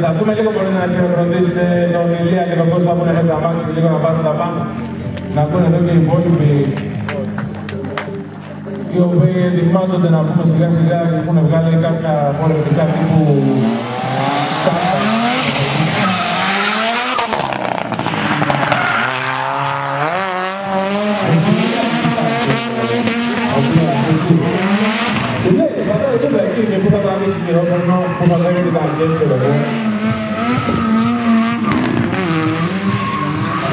αντισταθούμε λίγο, μπορεί να χειροκροτήσετε τον Ηλία και τον Κώστα που είναι μέσα στα μάξι, λίγο να πάρουν τα πάνω. Να ακούνε εδώ και οι υπόλοιποι, οι οποίοι ετοιμάζονται να πούμε σιγά σιγά και έχουν βγάλει κάποια χορευτικά τύπου και πού θα τραβήσει χειρόφωνο, πού θα λέγεται τα αγγέλη, ξέρω εγώ.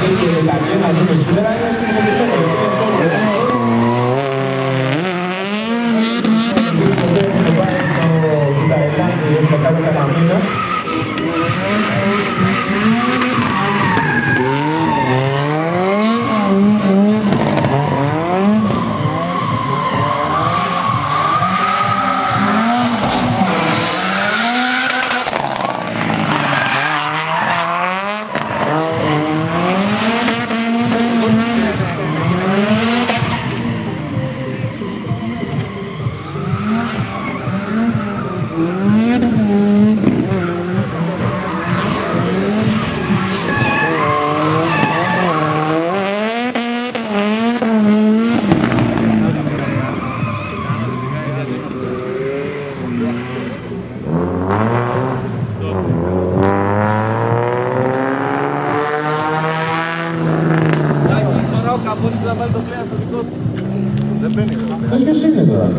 Έτσι, τα αγγέλη να δούμε σήμερα, είναι σκηνοποιητικό, είναι σώμα. Έχουμε πάει στο Ταϊλάνδη, έχουμε κάτσει κανένα μήνα. Ποιος είναι τώρα?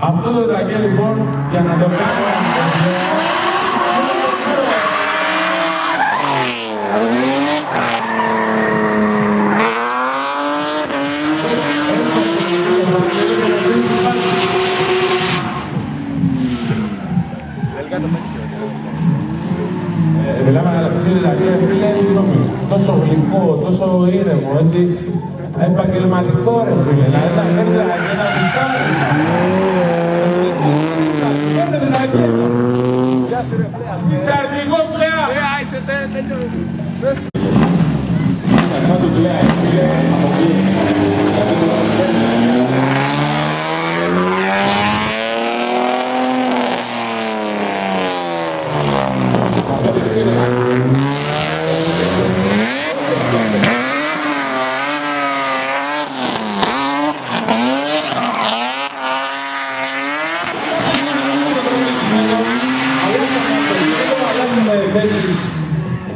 Αυτό το τραγέ λοιπόν για να το κάνω μιλάμε για αυτό το τραγέ, φίλε, συγγνώμη, τόσο γλυκό, τόσο ήρεμο, έτσι, επαγγελματικό ρε φίλε, δηλαδή τα φέρνει τραγέ να πιστάρει. Σε αρχηγό πλέα! Είσαι τέλειο! Σαν του πλέα, φίλε, από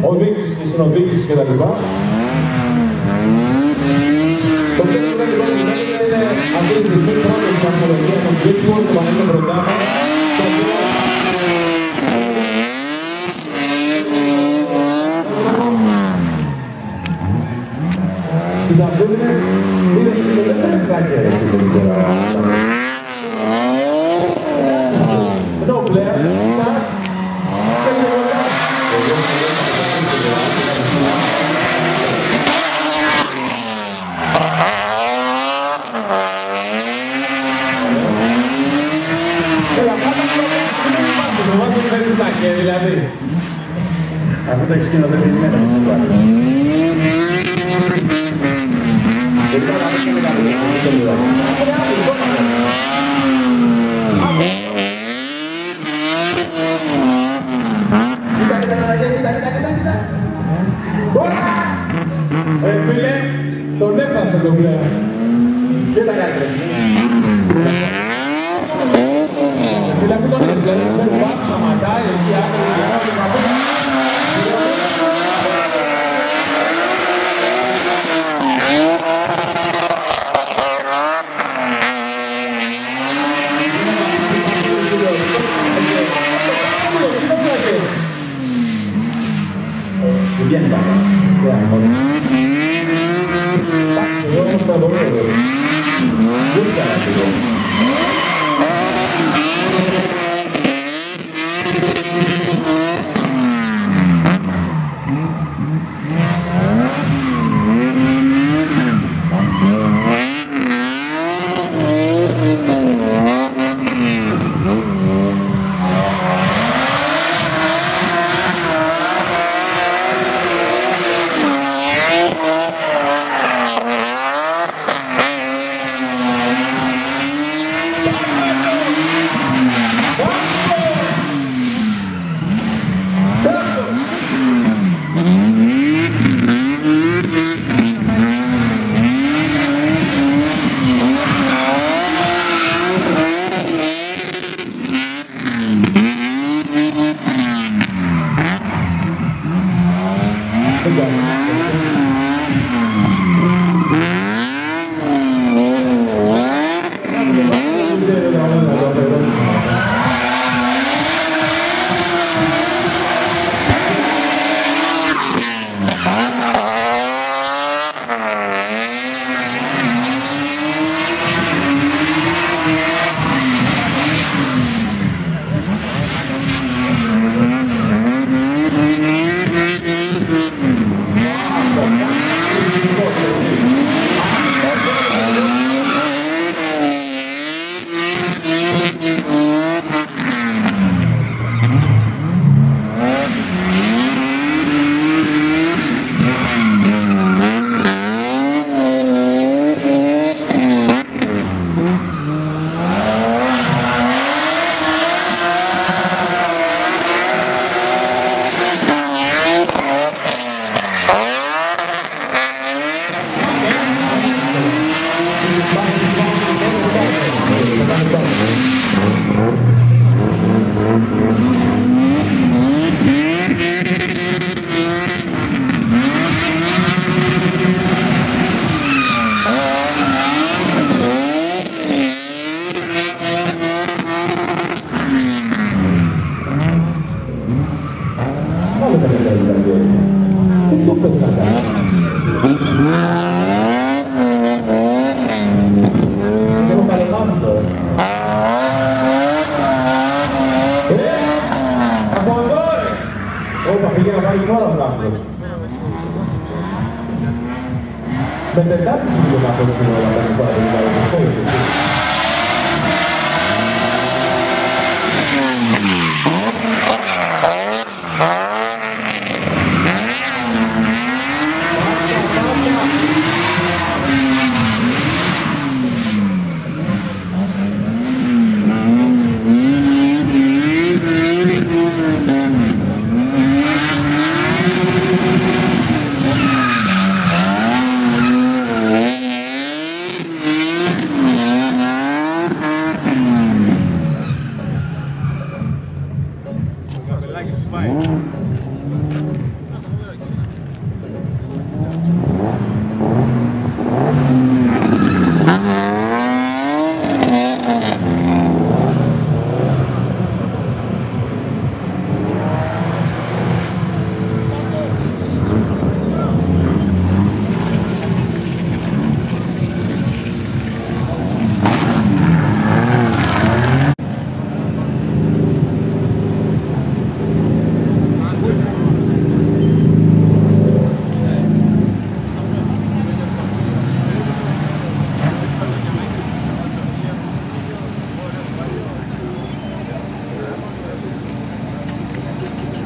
οδήγησης και συνοδήγησης κτλ. Το τέλος του λοιπόν είναι αυτή τη στιγμή πρώτη βαθμολογία των κρίσιμων στο πανελλήνιο πρωτάθλημα. Συνταγούλες είναι στις τελευταίες κράκες no players, start. Δηλαδή. Αυτό το έχεις σκηνοθετημένο. Τελικά να πέσουμε τα δύο. Φίλε, τον έφτασε το πλέον. Και τα κάνει. Φίλε, αυτό τον έφτασε. Δηλαδή, δεν πάει, σταματάει εκεί, άκρη, Vieni da me. Io non sto volendo.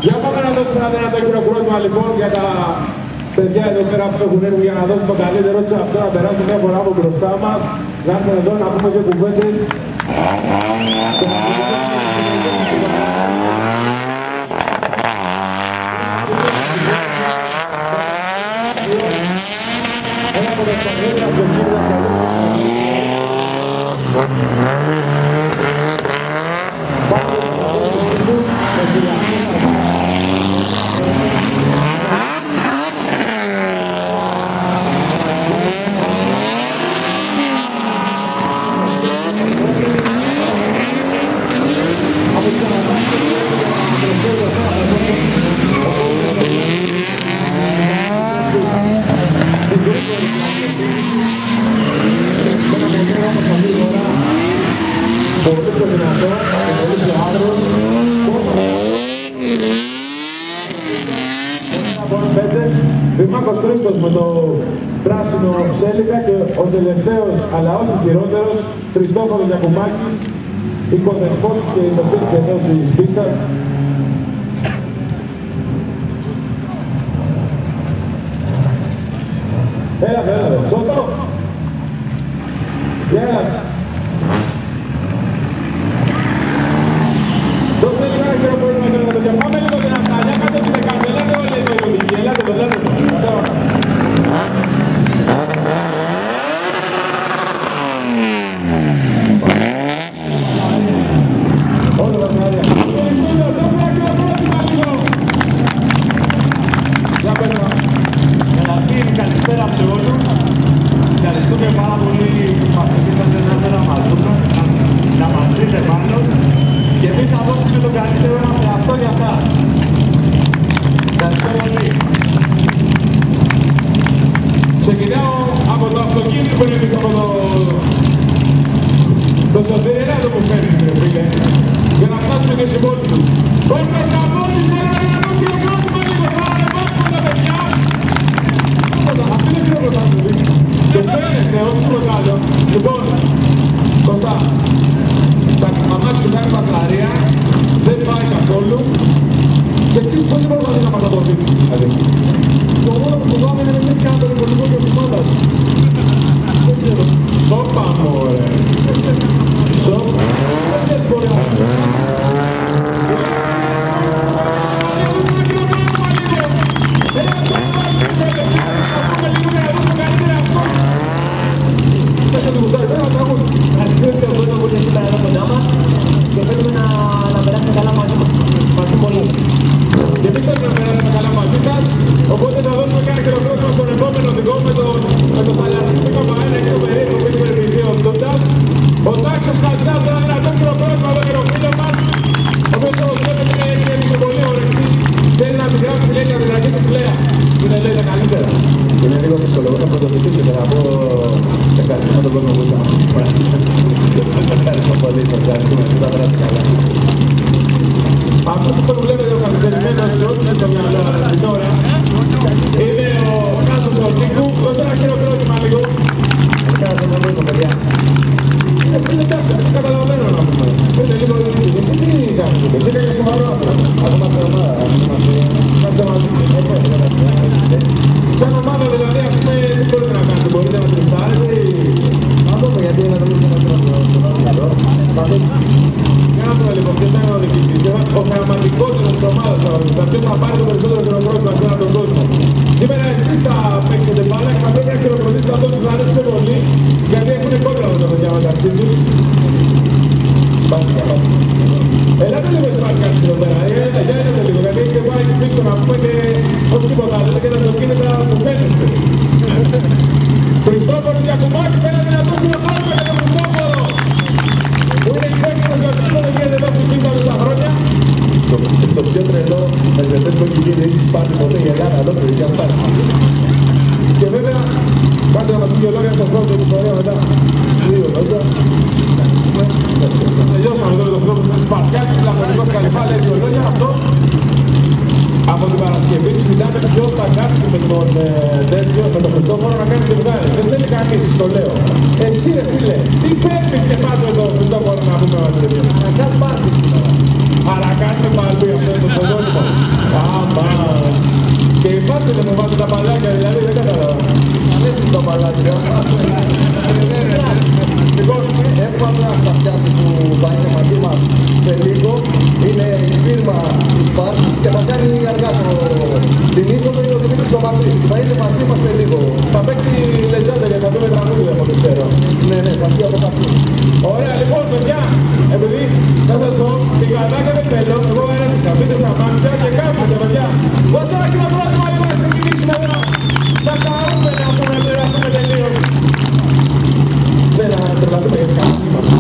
Για πάμε να δώσουμε ένα δυνατό χειροκρότημα λοιπόν για τα παιδιά εδώ πέρα που έχουν έρθει για να δώσουν το καλύτερο τους αυτό, να περάσουν μια φορά από μπροστά μας, να έρθουν εδώ να πούμε δύο κουβέντες. Ένα από τα σταγένια από τον κύριο Δημάκος Χρήστος με το πράσινο σέλικα και ο τελευταίος αλλά όχι χειρότερος Χριστόφορος Γιακουμάκης, οικοδεσπότης και ιδιοκτήτης εδώ της πίστας. Έλα εδώ, Σώτο! Έλα! Δώστε λίγο ένα χειροκρότημα και να το διαπάμε λίγο δυνατά, για κάντε τι δεν κάνετε, ελάτε όλοι εδώ οι οδηγοί, ελάτε εδώ, ελάτε εδώ. Όλο τα μάρια. Για πέρα. Καταρχήν, καλησπέρα σε όλους. Ευχαριστούμε πάρα πολύ που μας αφήσατε να να μας δείτε πάνω. Και εμείς θα δώσουμε το καλύτερο μας σε αυτό για σας. Ευχαριστώ πολύ. Ξεκινάω από το αυτοκίνητο που είναι πίσω από το Σωτήρι, ένα το που φέρνει, φίλε, για να φτάσουμε και στην πόλη του. Κώστας Καμπώνης, τώρα να το χειροκρότημα λίγο, θα ανεβάσουμε τα παιδιά. Αυτή είναι χειροκροτάμε, και φαίνεται, όχι τίποτα άλλο. Λοιπόν, Κώστα, τα αμάξι κάνει πασαρία, δεν πάει καθόλου, και τι πολύ προσπαθεί να μας αποδείξει. Το μόνο που φοβάμαι είναι ότι κάνει το υπολοιπό και οτιδήποτε. Σόπα μωρέ. Σόπα. Δεν μπορεί να και εμείς θέλουμε να περάσουμε καλά μαζί σας, οπότε θα δώσουμε και ένα χειροκρότημα στον επόμενο οδηγό με το θαλασσίσιο καμπαένα και το περίεργο που είναι περιπτυχίο οντότητας. Ο Τάξος Καλτάς, ένα δυνατό χειροκρότημα εδώ και το φίλο μας, ο οποίος όπως βλέπετε έχει πολύ όρεξη, θέλει να την γράψει λέει για την αρχή του πλέα, που είναι λέει τα καλύτερα. Είναι λίγο δύσκολο, θα πρωτοδοτήσω και θα πω ευχαριστώ τον κόσμο που ήταν. Ευχαριστώ πολύ, ευχαριστούμε, θα περάσει καλά. Αυτός που βλέπετε ο καθυστερημένος και όχι στο μυαλό την ώρα είναι ο Τάσος Ορτίκου. Δώστε ένα χειροκρότημα λίγο. Ευχαριστώ πολύ, παιδιά. Είναι εντάξει, αυτό καταλαβαίνω να πούμε. Είναι λίγο δίκη. Εσύ τι κάνεις, εσύ έκανες σοβαρό άνθρωπο. Ακόμα στην ομάδα, Κάντε μαζί. Σαν ομάδα δηλαδή, ας πούμε, τι μπορείτε να κάνετε, μπορείτε να τριστάρετε ή... να δούμε γιατί είναι νομίζω να είναι καλό. Για να δούμε λοιπόν, ποιος θα είναι ο διοικητής. Ο θεαματικότερος της ομάδας θα ρωτήσω. Ποιος θα πάρει το περισσότερο χειροκρότημα σε έναν τον κόσμο. Σήμερα εσείς θα παίξετε μπάλα και θα πρέπει να χειροκροτήσετε αυτό που σας αρέσει πιο πολύ, γιατί έχουν κόντρα με τα παιδιά μεταξύ τους. Ελάτε λίγο σπάρει κάτι εδώ πέρα, έλατε λίγο, γιατί και εγώ εκεί πίσω να πούμε και όχι τίποτα άλλο, και τα αυτοκίνητα που φαίνεστε. Χριστόφορος Γιακουμάκης, ένα δυνατό χειροκρότημα για τον Χριστόφορο, που είναι υπεύθυνος για αυτό που γίνεται εδώ στην πίστα τόσα χρόνια. Το πιο τρελό μεσβετές που έχει γίνει, έχεις πάρει ποτέ η Ελλάδα ολόκληρη για αυτά. Και βέβαια, κάντε να μας πει δύο λόγια στον κόσμο του ιστορία μετά. Δύο λόγια. Τελειώσαμε εδώ με τον κόσμο του Σπαρτιάκη, Λαχωνικός Καλυφά, λέει δύο λόγια αυτό. Από την Παρασκευή συζητάμε ποιος θα κάτσει με τον τέτοιο, με τον Χριστόφορο να κάνει ζευγάρι. Δεν θέλει κανείς, το λέω. Εσύ ρε φίλε, τι παίρνεις και πας με τον Χριστόφορο να πούμε μαζί. Να κάνεις πάρτι. Αλλά κάνουμε πάρτι, αυτό είναι το ποδόσφαιρο. δεν μου βάζουν τα παλάκια, δηλαδή δεν κατάλαβα. Αρέσουν τα παλάκια. Λοιπόν, έχουμε απλά στα πιάτη που θα είναι μαζί μας σε λίγο. Είναι η φίρμα του Σπαρτ και θα κάνει αργά την είσοδο είναι ο Δημήτρης Κομματρής. Θα είναι μαζί μας σε λίγο. θα παίξει λεζάντα για να δούμε τραγούδια από το ξέρω. Ναι, θα πει από κάπου. Ωραία, λοιπόν, παιδιά, επειδή θα σας πω, την κατάκα δεν θέλω, εγώ έρχομαι, μπείτε στα μάξια και κάθετε, παιδιά. Βαστάκι να πρόβλημα λίγο να ξεκινήσουμε εδώ. Θα χαρούμε να πούμε τελείως. Δεν θα τρελαθούμε γιατί κάνουμε είμαστε.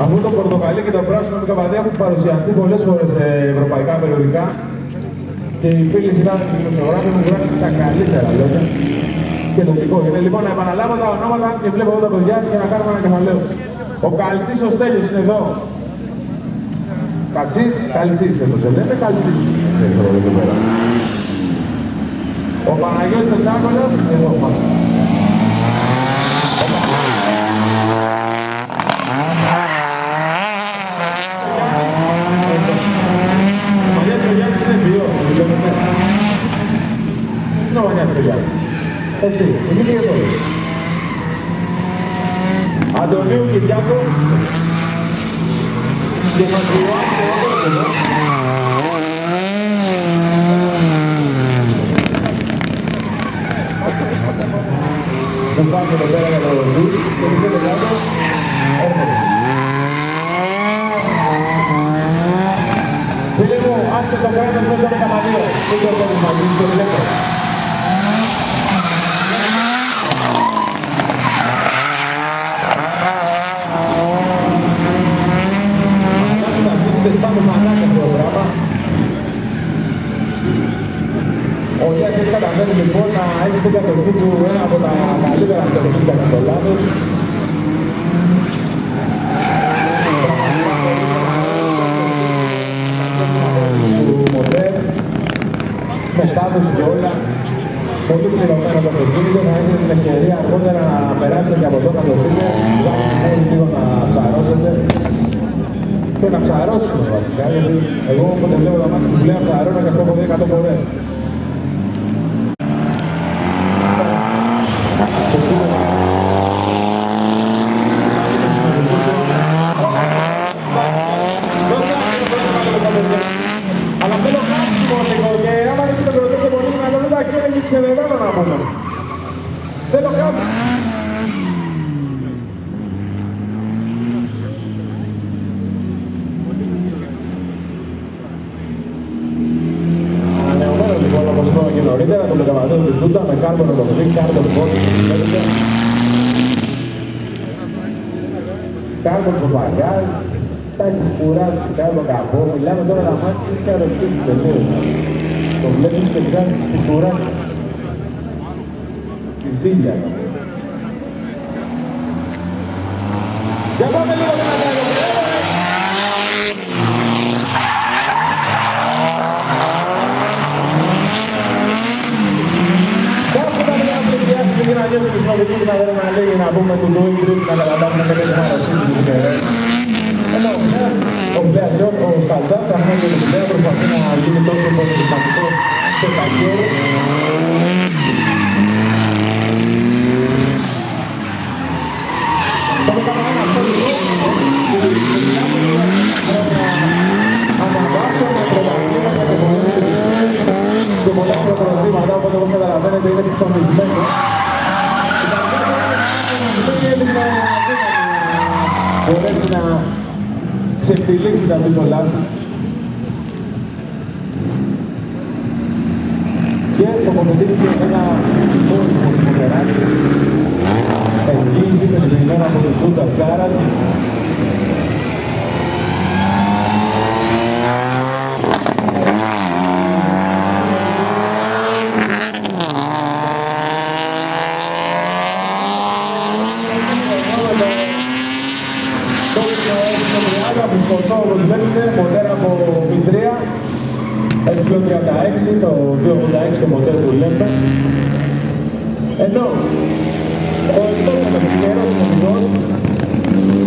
Αυτό το πορτοκαλί και το πράσινο του Καβαδία έχουν παρουσιαστεί πολλές φορές σε ευρωπαϊκά περιοδικά και οι φίλοι συνάδελφοι δημοσιογράφοι μου γράψουν τα καλύτερα λόγια και το δικό είναι. Λοιπόν, να επαναλάβω τα ονόματα και βλέπω εδώ τα παιδιά για να κάνουμε ένα κεφαλαίο. Ο Καλτσής ο Στέλιος είναι εδώ. Καλτσής εδώ σε λέτε, Καλτσής. Εδώ πέρα. Ο Παναγιώτης ο Τσάκολας, εδώ πάνω. Εσύ, εκεί και εδώ. Αντωνίου Κυριάκος και Πατριώτη εδώ. Δεν πάμε εδώ πέρα για τα οδούς και μην θέλετε κάτω, έρχονται. Φίλε μου, άσε το κράτος μέσα με τα μαλλία. Δεν το έρχονται μαζί, το βλέπω. Σαν μανάκια πρόγραμμα. Ο Γιάννης έχει καταφέρει λοιπόν να έχει στην κατοχή του ένα από τα καλύτερα αυτοκίνητα της Ελλάδος. Του μοντέρ, μετάδοση και όλα. Πολύ πληρωμένο το αυτοκίνητο, θα έχετε την ευκαιρία αργότερα να περάσετε και από εδώ να το δείτε. Βάζετε λίγο να ψαρώσετε. Και να ψαρώσουμε βασικά, γιατί εγώ όποτε βλέπω τα μάτια του πλέον ψαρώνω και αυτό έχω δει 100 φορές. Αλλά θέλω χάσιμο λίγο και άμα δεν το κρατήσω πολύ να το δείτε και είναι ξεδεδμένο να πούμε. Θέλω χάσιμο. Νωρίτερα το μεταβατέο του Τούντα με κάρμπονο το παιδί, κάρμπον πόδι, κάρμπον το βαριάζ, τα έχεις κουράσει, κάρμπον καπό, μιλάμε τώρα τα μάτια και αρρωστήσεις τελείως. Το βλέπεις και βγάζεις τη κουράση, τη ζήλια. Για πάμε λίγο με τα τέλος. Και να νιώσουμε στην οδική που θα δούμε να λέει να πούμε του Louis Grip να καταλάβουμε και δεν παρασύνει του Φεραίρ. Ενώ ο Πλεαγιών, ο Σκαλτάς, θα φέρει την ιδέα, προσπαθεί να γίνει τόσο πολιτιστικό στο ταχαίρι. Θα το κάνουμε ένα αυτό λοιπόν, αναβάσω με πρωταθλήματα και πολλά πρωταθλήματα, οπότε όπως καταλαβαίνετε είναι ψωμισμένο. Μπορέσει να ξεφτυλίσει τα πίτολά του και τοποθετεί και ένα κόσμο φοβεράκι εγγύηση πεντριμένα από τον Κούτας Γκάραντ. Που σκοτώ όπως βλέπετε, μοντέρ από Μητρία, F36, το 286 το μοντέρ που λέμε. Ενώ ο επόμενος τυχερός οδηγός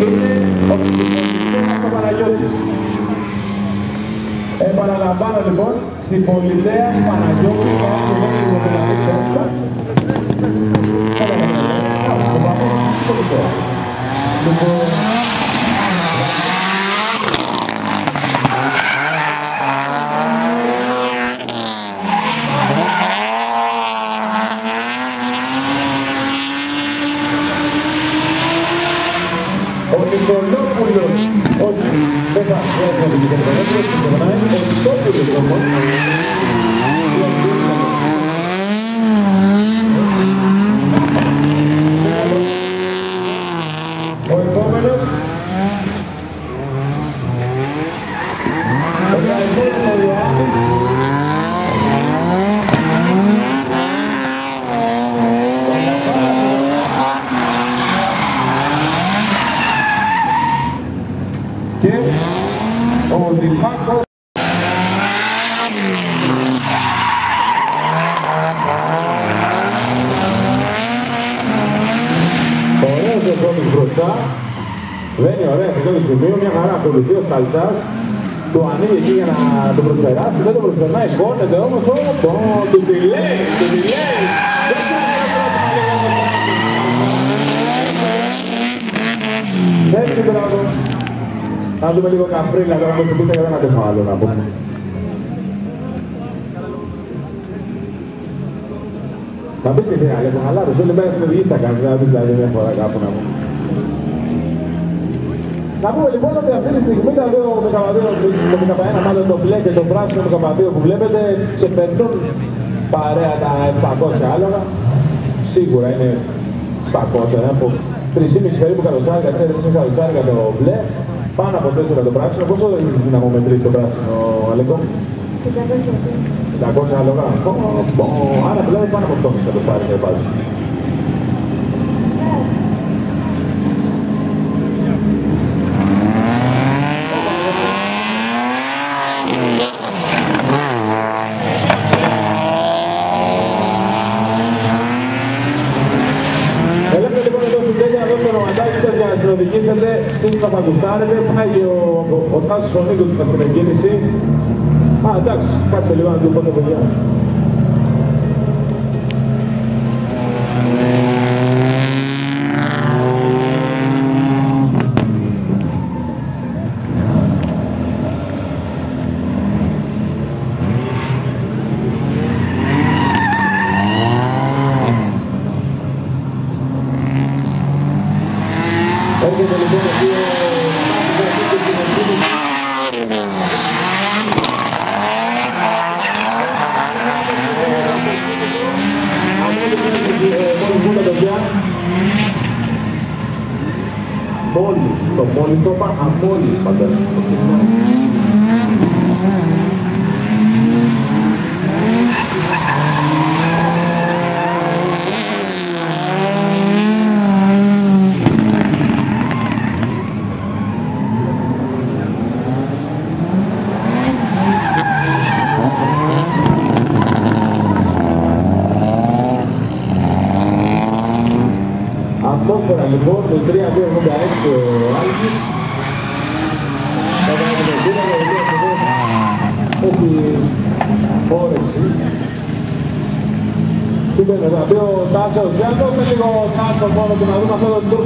είναι ο Ξυπολιτέας ο Παναγιώτης. Επαναλαμβάνω λοιπόν, Ξυπολιτέας Παναγιώτης, θα έρθει εδώ λίγο να δείξω έξω. Το πάμε Ξυπολιτέας. Λοιπόν, Νικολόπουλος, όχι, δεν θα έρθει και το δεύτερο, ο Νικολόπουλος όμως. Ο επόμενος, ο Καϊφώνης ο Ιωάννης. Και ο Διπάκος. Ωραίος ο Ζώμης μπροστά. Βαίνει ωραία σε αυτό το σημείο, μια χαρά ακολουθεί ο Σκαλτσάς. Του ανοίγει εκεί για να το προσπεράσει, δεν το προσπερνάει, κόνεται όμως, του τη λέει, του τη λέει. Έτσι μπράβο. Να δούμε λίγο καφρίλα τώρα όπως πίσω για να το άλλο να πούμε. Θα πεις και εσύ Αλέκο, χαλάρωσε, όλη μέρα συνοδηγείς θα κάνεις, να πεις δηλαδή μια φορά κάπου να πούμε. Να πούμε λοιπόν ότι αυτή τη στιγμή τα δύο Μικαπαδίο, το Μικαπαένα μάλλον το μπλε και το πράσινο Μικαπαδίο που βλέπετε ξεπερνούν παρέα τα 700 άλογα. Σίγουρα είναι 700, από 3,5 περίπου καλοτσάρικα, 4 καλοτσάρικα το μπλε, πάνω από 4 το πράσινο. Πόσο έχεις δυναμομετρήσει το πράσινο, Αλέκο? 500 άλογα. Άρα δηλαδή πάνω από 8,5 καλοτσάρικα βάζει. Για να συνοδηγήσετε, σύντομα θα γουστάρετε, πάει ο Τάσος ο Νίκος στην εκκίνηση. Εντάξει, κάτσε λίγο να του πω το παιδιά. Έρχεται λοιπόν εκεί μόλις το είπα, αμόλις πάντα. Λοιπόν, το 3-2-86 ο Άλγης. Θα κάνουμε τον κύριο, έχει όρεξη. Τι μπαίνει, θα πει ο Τάσος, για να δούμε λίγο Τάσο μόνο και να δούμε αυτό το τούρ.